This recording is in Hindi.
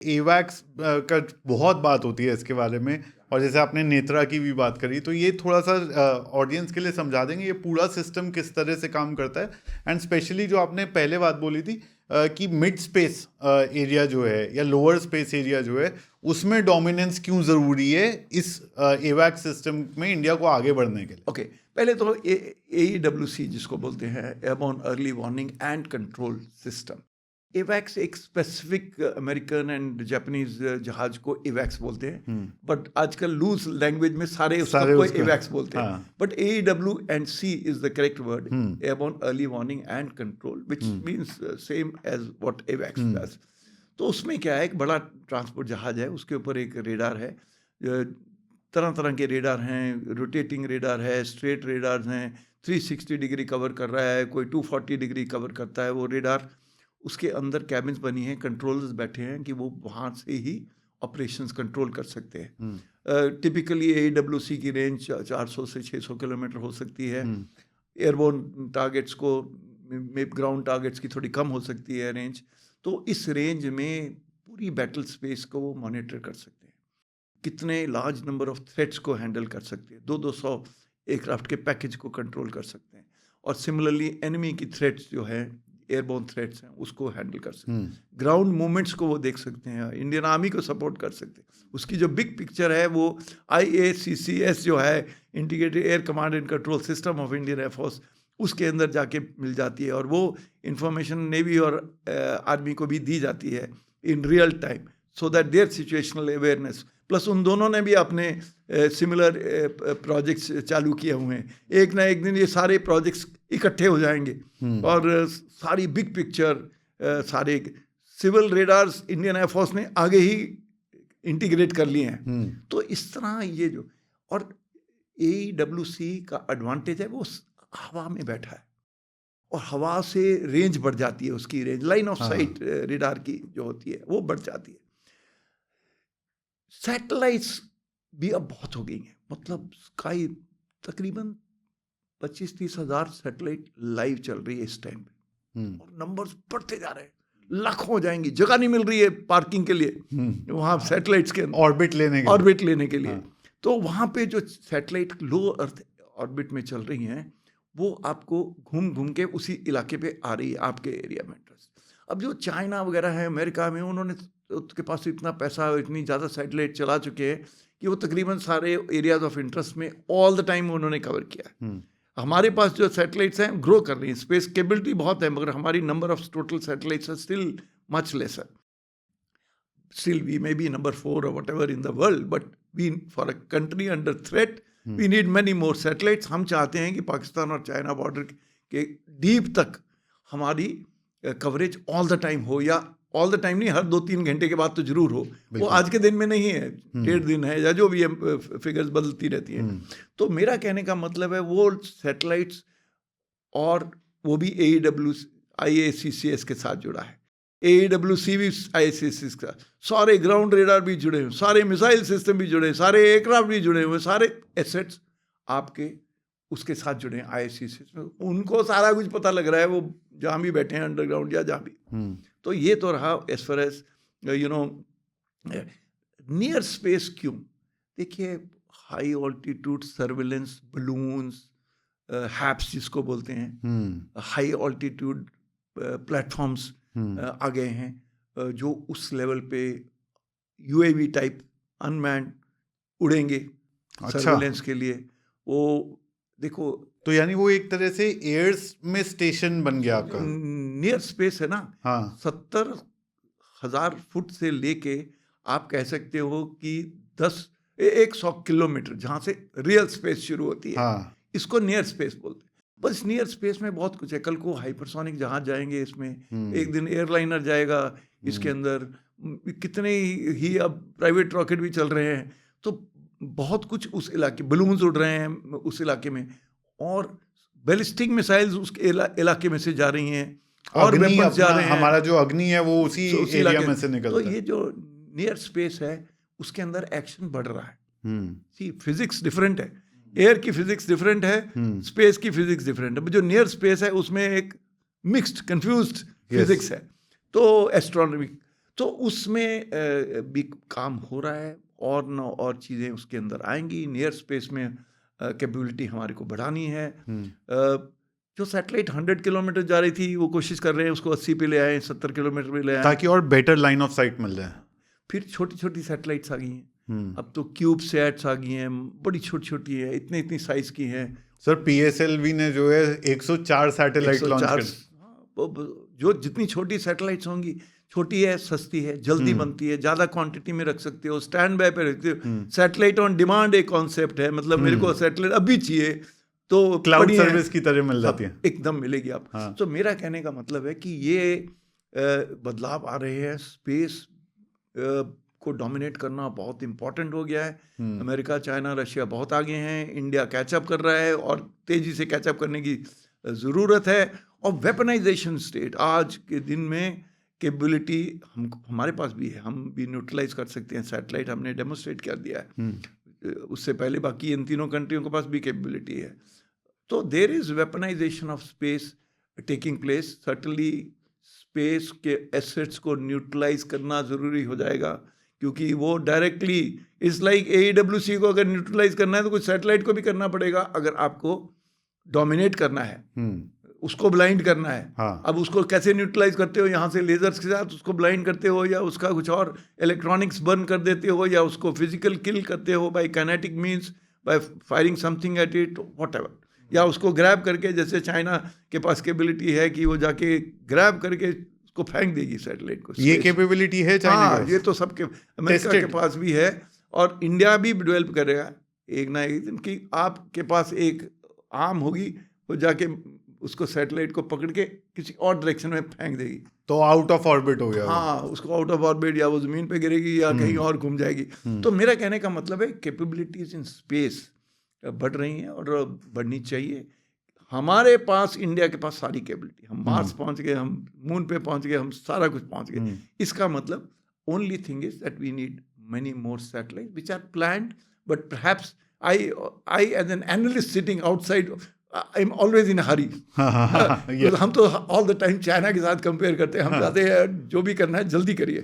एवैक्स का बहुत बात होती है इसके बारे में, और जैसे आपने नेत्रा की भी बात करी, तो ये थोड़ा सा ऑडियंस के लिए समझा देंगे ये पूरा सिस्टम किस तरह से काम करता है, एंड स्पेशली जो आपने पहले बात बोली थी कि मिड स्पेस एरिया जो है या लोअर स्पेस एरिया जो है उसमें डोमिनेंस क्यों ज़रूरी है इस एवैक्स सिस्टम में इंडिया को आगे बढ़ने के लिए। ओके, पहले तो AEWC जिसको बोलते हैं, airborne early warning and control system. एवैक्स एक स्पेसिफिक अमेरिकन एंड जापानीज जहाज को एवैक्स बोलते हैं, बट आजकल लूज लैंग्वेज में सारे उसको एवैक्स बोलते हैं, but AEW&C is the correct word, airborne early warning and control, which means same as what एवैक्स डज। तो उसमें क्या है, एक बड़ा ट्रांसपोर्ट जहाज है, उसके ऊपर एक रेडार है, तरह तरह के रेडार हैं, रोटेटिंग रेडार है, स्ट्रेट रेडार हैं, 360 डिग्री कवर कर रहा है, कोई 240 डिग्री कवर करता है वो रेडार। उसके अंदर कैबिन्स बनी हैं, कंट्रोलर्स बैठे हैं कि वो वहाँ से ही ऑपरेशंस कंट्रोल कर सकते हैं। टिपिकली AEWC की रेंज 400 से 600 किलोमीटर हो सकती है। एयरबोर्न टारगेट्स को, ग्राउंड टारगेट्स की थोड़ी कम हो सकती है रेंज। तो इस रेंज में पूरी बैटल स्पेस को वो मॉनिटर कर सकते हैं, कितने लार्ज नंबर ऑफ थ्रेट्स को हैंडल कर सकते हैं, 200 एयरक्राफ्ट के पैकेज को कंट्रोल कर सकते हैं, और सिमिलरली एनिमी की थ्रेट्स जो है, एयरबोर्न थ्रेट्स हैं, उसको हैंडल कर सकते हैं। ग्राउंड मूवमेंट्स को वो देख सकते हैं, इंडियन आर्मी को सपोर्ट कर सकते हैं। उसकी जो बिग पिक्चर है वो IACCS जो है, integrated air command and control system of Indian air force, उसके अंदर जाके मिल जाती है, और वो इंफॉर्मेशन नेवी और आर्मी को भी दी जाती है in real time, so that there situational awareness. Plus उन दोनों ने भी अपने सिमिलर प्रोजेक्ट्स चालू किए हुए हैं। एक ना एक दिन ये सारे प्रोजेक्ट्स इकट्ठे हो जाएंगे, और सारी बिग पिक्चर, सारे सिविल रेडार्स इंडियन एयरफोर्स ने आगे ही इंटीग्रेट कर लिए हैं। तो इस तरह ये जो, और AEWC का एडवांटेज है वो हवा में बैठा है, और हवा से रेंज बढ़ जाती है, उसकी range, line of site radar की जो होती है वो बढ़ जाती है। सैटेलाइट्स भी अब बहुत हो गई हैं, मतलब स्काई तकरीबन 25-30 हज़ार सैटेलाइट लाइव चल रही है इस टाइम पे, और नंबर्स बढ़ते जा रहे हैं, लाख हो जाएंगी, जगह नहीं मिल रही है पार्किंग के लिए वहाँ सैटेलाइट्स के ऑर्बिट लेने के लिए। तो वहाँ पे जो सैटेलाइट लो अर्थ ऑर्बिट में चल रही हैं, वो आपको घूम घूम के उसी इलाके पे आ रही है, आपके एरिया में। अब जो चाइना वगैरह है, अमेरिका में, उन्होंने, उसके पास इतना पैसा, इतनी ज़्यादा सैटेलाइट चला चुके हैं कि वो तकरीबन सारे एरियाज ऑफ इंटरेस्ट में ऑल द टाइम उन्होंने कवर किया है। हमारे पास जो सैटेलाइट्स हैं ग्रो कर रही हैं, स्पेस केबिलिटी बहुत है, मगर हमारी number of total satellites are still much lesser. Still we may be number 4 or whatever in the world, but we, for a country under threat, we need many more satellites. हम चाहते हैं कि पाकिस्तान और चाइना बॉर्डर के डीप तक हमारी कवरेज ऑल द टाइम हो, या ऑल द टाइम नहीं, हर 2-3 घंटे के बाद तो जरूर हो। वो आज के दिन में नहीं है, 1.5 दिन है, या जो भी है, फिगर्स बदलती रहती हैं। तो मेरा कहने का मतलब है वो सैटेलाइट्स, और वो भी IACCS के साथ जुड़ा है, AEWC भी IACCS का, सारे ग्राउंड रेडार भी जुड़े हुए, सारे मिसाइल सिस्टम भी जुड़े, सारे एयरक्राफ्ट भी जुड़े हुए, सारे एसेट्स आपके उसके साथ जुड़े हैं IACCS में। उनको सारा कुछ पता लग रहा है, वो जहाँ भी बैठे हैं अंडरग्राउंड या जहाँ भी। तो ये तो रहा as far as near space. क्यों? देखिए, high altitude surveillance balloons, HAPS जिसको बोलते हैं, हाई ऑल्टीट्यूड प्लेटफॉर्म्स आ गए हैं, जो उस लेवल पे UAV टाइप अनमैन्ड उड़ेंगे सर्विलेंस के लिए। वो देखो, तो यानी वो एक तरह से एयर्स में स्टेशन बन गया आपका। नियर स्पेस है ना। 70,000 फुट से लेके आप कह सकते हो कि 100 किलोमीटर जहाँ से रियल स्पेस शुरू होती है, इसको नियर स्पेस बोलते हैं। बस नियर स्पेस में बहुत कुछ है। कल को हाइपरसोनिक जहाज जाएंगे इसमें, एक दिन एयरलाइनर जाएगा इसके अंदर, कितने ही अब प्राइवेट रॉकेट भी चल रहे हैं। तो बहुत कुछ उस इलाके, बलून्स उड़ रहे हैं उस इलाके में, और बैलिस्टिक मिसाइल्स उस इलाके में से जा रही हैं, और वेपन्स जा रहे हैं। हमारा जो अग्नि है वो उसी एरिया में से निकलता है। तो ये जो नियर स्पेस है उसके अंदर एक्शन बढ़ रहा है। सी, फिजिक्स डिफरेंट है, एयर की फिजिक्स डिफरेंट है, स्पेस की फिजिक्स डिफरेंट है। जो नियर स्पेस है उसमें एक मिक्स्ड कंफ्यूज्ड फिजिक्स है, तो एस्ट्रोनॉमी। तो उसमें भी काम हो रहा है, और न और चीज़ें उसके अंदर आएंगी। नियर स्पेस में कैपेबिलिटी हमारे को बढ़ानी है। जो सैटेलाइट 100 किलोमीटर जा रही थी, वो कोशिश कर रहे हैं उसको 80 पे ले आए, 70 किलोमीटर पे ले आए, ताकि और बेटर लाइन ऑफ साइट मिल जाए। फिर छोटी छोटी सैटेलाइट्स आ गई हैं। अब तो क्यूब सैट्स आ गई हैं, बड़ी छोटी छोटी है, इतनी इतनी साइज की हैं। सर PSLV ने जो है 104 सैटेलाइट लॉन्च 104 जो जितनी छोटी सैटेलाइट्स होंगी, छोटी है, सस्ती है, जल्दी बनती है, ज्यादा क्वांटिटी में रख सकते हो, स्टैंड बाय पे रखते हो। सैटेलाइट ऑन डिमांड एक कॉन्सेप्ट है, मतलब मेरे को सैटेलाइट अभी चाहिए तो क्लाउड सर्विस की तरह मिल जाती है, एकदम मिलेगी आप। तो मेरा कहने का मतलब है कि ये बदलाव आ रहे हैं। स्पेस को डोमिनेट करना बहुत इंपॉर्टेंट हो गया है। अमेरिका, चाइना, रशिया बहुत आगे हैं, इंडिया कैचअप कर रहा है और तेजी से कैचअप करने की ज़रूरत है। और वेपनाइजेशन स्टेट आज के दिन में कैपेबिलिटी हमारे पास भी है, हम भी न्यूट्रलाइज कर सकते हैं। सैटेलाइट हमने डेमोस्ट्रेट कर दिया है, उससे पहले बाकी इन तीनों कंट्रियों के पास भी कैपेबिलिटी है। तो there is weaponisation of space taking place. Certainly space के एसेट्स को न्यूट्रलाइज करना ज़रूरी हो जाएगा, क्योंकि वो डायरेक्टली इट्स लाइक AEWC को अगर न्यूट्रलाइज करना है तो कुछ सैटेलाइट को भी करना पड़ेगा। अगर आपको डोमिनेट करना है, उसको ब्लाइंड करना है। हाँ। अब उसको कैसे न्यूट्रलाइज करते हो? यहाँ से लेजर्स के साथ उसको ब्लाइंड करते हो, या उसका कुछ और इलेक्ट्रॉनिक्स बर्न कर देते हो, या उसको फिजिकल किल करते हो by kinetic means, by firing something at it, whatever. या उसको ग्रैब करके, जैसे चाइना के पास कैपेबिलिटी है कि वो जाके ग्रैब करके उसको फेंक देगी सैटेलाइट को। ये कैपेबिलिटी है चाइना के पास? ये तो सबके, अमेरिका के पास भी है और इंडिया भी डेवलप करेगा एक ना एक दिन, कि आपके पास एक आर्म होगी, वो जाके उसको सैटेलाइट को पकड़ के किसी और डायरेक्शन में फेंक देगी, तो आउट ऑफ ऑर्बिट हो गया। हाँ, उसको आउट ऑफ ऑर्बिट, या वो जमीन पे गिरेगी या कहीं और घूम जाएगी। तो मेरा कहने का मतलब है कैपेबिलिटीज इन स्पेस बढ़ रही हैं और बढ़नी चाहिए। हमारे पास, इंडिया के पास सारी कैपेबिलिटी, हम मार्स पहुंच गए, हम मून पे पहुंच गए, हम सारा कुछ पहुंच गए। इसका मतलब only thing is that we need many more satellites which are planned, but perhaps I as an analyst sitting outside, I'm always in a hurry. हम तो all the time चाइना के साथ कंपेयर करते हैं, हम चाहते हैं जो भी करना है जल्दी करिए।